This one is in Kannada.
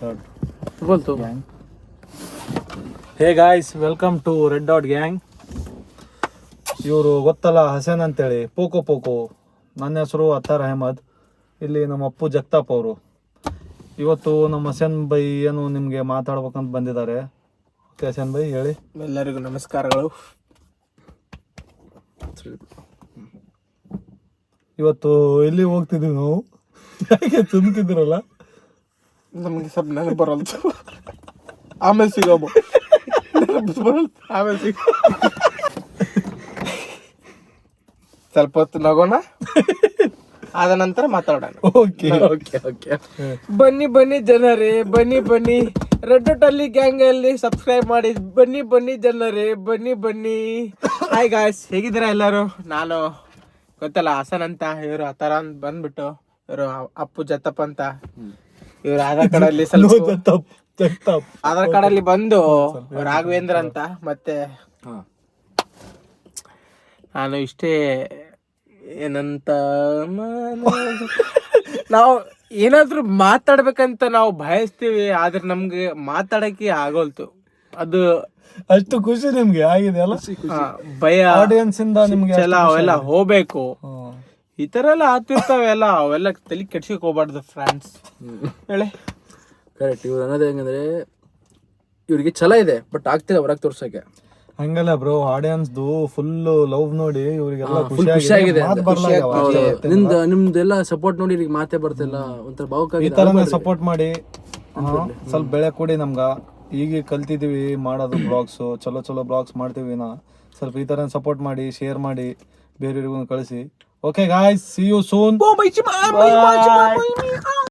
Dot Gang. Hey guys, welcome to Red Dot Gang. ಇವರು ಗೊತ್ತಲ್ಲ, ಹಸೇನ್ ಅಂತೇಳಿ, ಪೋಕೋ. ನನ್ನ ಹೆಸರು ಅತ್ತಾರ್ ಅಹಮದ್. ಇಲ್ಲಿ ನಮ್ಮ ಅಪ್ಪು ಜಗತಾಪ್ ಅವರು. ಇವತ್ತು ನಮ್ಮ ಹಸೇನ್ ಬೈ ಏನು ನಿಮಗೆ ಮಾತಾಡ್ಬೇಕಂತ ಬಂದಿದ್ದಾರೆ. ಓಕೆ ಹಸೇನ್ ಬೈ, ಹೇಳಿ. ಎಲ್ಲರಿಗೂ ನಮಸ್ಕಾರಗಳು. ಇವತ್ತು ಎಲ್ಲಿ ಹೋಗ್ತಿದ್ದೀವಿ ನಾವು? ಯಾಕೆ ತುಂಬ್ತಿದ್ದೀರಲ್ಲ? ನಮಗೆ ಸ್ವಲ್ಪ ನೆನಪು ಬರಲ್ತು. ಆಮೇಲೆ ಸಿಗೋಬ ಆಮೇಲೆ ಸಿಗ ಸ್ವಲ್ಪ ಹೊತ್ತು ನಗೋಣ, ಆದ ನಂತರ ಮಾತಾಡೋಣ. ಓಕೆ. ಬನ್ನಿ ಜನರೇ, ಬನ್ನಿ ರೆಡ್ ಡಾಟ್ ಅಲ್ಲಿ ಗ್ಯಾಂಗ್ ಅಲ್ಲಿ ಸಬ್ಸ್ಕ್ರೈಬ್ ಮಾಡಿ. ಬನ್ನಿ ಜನರೇ, ಬನ್ನಿ. ಹಾಯ್ ಗಾಯ್ಸ್, ಹೇಗಿದ್ದೀರಾ ಎಲ್ಲರೂ? ನಾನು ಗೊತ್ತಲ್ಲ ಹಸನ್ ಅಂತ, ಇವರು ಆ ತರ ಬಂದ್ಬಿಟ್ಟು ಇವರು ಅಪ್ಪು ಜತ್ತಪ್ಪ ಅಂತ. ಇವ್ರು ಆಧಾರ್ ಕಾರ್ಡ್ ಅಲ್ಲಿ ಆಧಾರ್ ಕಾರ್ಡ್ ಅಲ್ಲಿ ಬಂದು ರಾಘವೇಂದ್ರ ಅಂತ. ಮತ್ತೆ ನಾನು ಇಷ್ಟೇ ಏನಂತ, ನಾವು ಏನಾದ್ರು ಮಾತಾಡ್ಬೇಕಂತ ನಾವು ಬಯಸ್ತೀವಿ, ಆದ್ರೆ ನಮ್ಗೆ ಮಾತಾಡಕ್ಕೆ ಆಗೋಲ್ತು. ಅದು ಅಷ್ಟು ಖುಷಿ ನಿಮ್ಗೆ ಆಗಿದೆ ಅಲ್ಲ? ಭಯ, ಆಡಿಯನ್ಸ್ ಇಂದ ನಿಮ್ಗೆ ಅವೆಲ್ಲ ಹೋಗ್ಬೇಕು, ಈ ತರ ಎಲ್ಲ ಆಗ್ತಿರ್ತಾವೆ. ಅವೆಲ್ಲ ತಲೆ ಕೆಡ್ಸಕ್ ಹೋಗ್ಬಾರ್ದು ಫ್ರೆಂಡ್ಸ್. ಹೇಳಿ. ಕರೆಕ್ಟ್. ಇವ್ರು ಅನ್ನೋದು ಹೆಂಗಂದ್ರೆ, ಇವ್ರಿಗೆ ಛಲ ಇದೆ ಬಟ್ ಆಗ್ತಿಲ್ಲ ಹೊರಗೆ ತೋರ್ಸಕ್ಕೆ. ಹಂಗಲ್ಲ ಬ್ರೋ, ಆಡಿಯನ್ಸ್ದು ಫುಲ್ ಲವ್ ನೋಡಿ ಇವರಿಗೆಲ್ಲ ಖುಷಿಯಾಗಿದೆ. ಖುಷಿಯಾಗಿದೆ. ನಿಮ್ದೆಲ್ಲ ಸಪೋರ್ಟ್ ನೋಡಿ ಈಗ ಮಾತೇ ಬರ್ತಿಲ್ಲ, ಒಂಥರ ಭಾವುಕ. ಈ ತರ ಸಪೋರ್ಟ್ ಮಾಡಿ, ಸ್ವಲ್ಪ ಬೆಳೆ ಕೊಡಿ ನಮ್ಗ. ಈಗ ಕಲ್ತಿದೀವಿ ಮಾಡೋದು ಬ್ಲಾಗ್ಸ್, ಚಲೋ ಬ್ಲಾಗ್ಸ್ ಮಾಡ್ತೀವಿ ನಾ. ಸ್ವಲ್ಪ ಈ ತರ ಸಪೋರ್ಟ್ ಮಾಡಿ, ಶೇರ್ ಮಾಡಿ, ಬೇರೆಯವ್ರಿಗೂ ಕಳಿಸಿ. Okay guys, see you soon.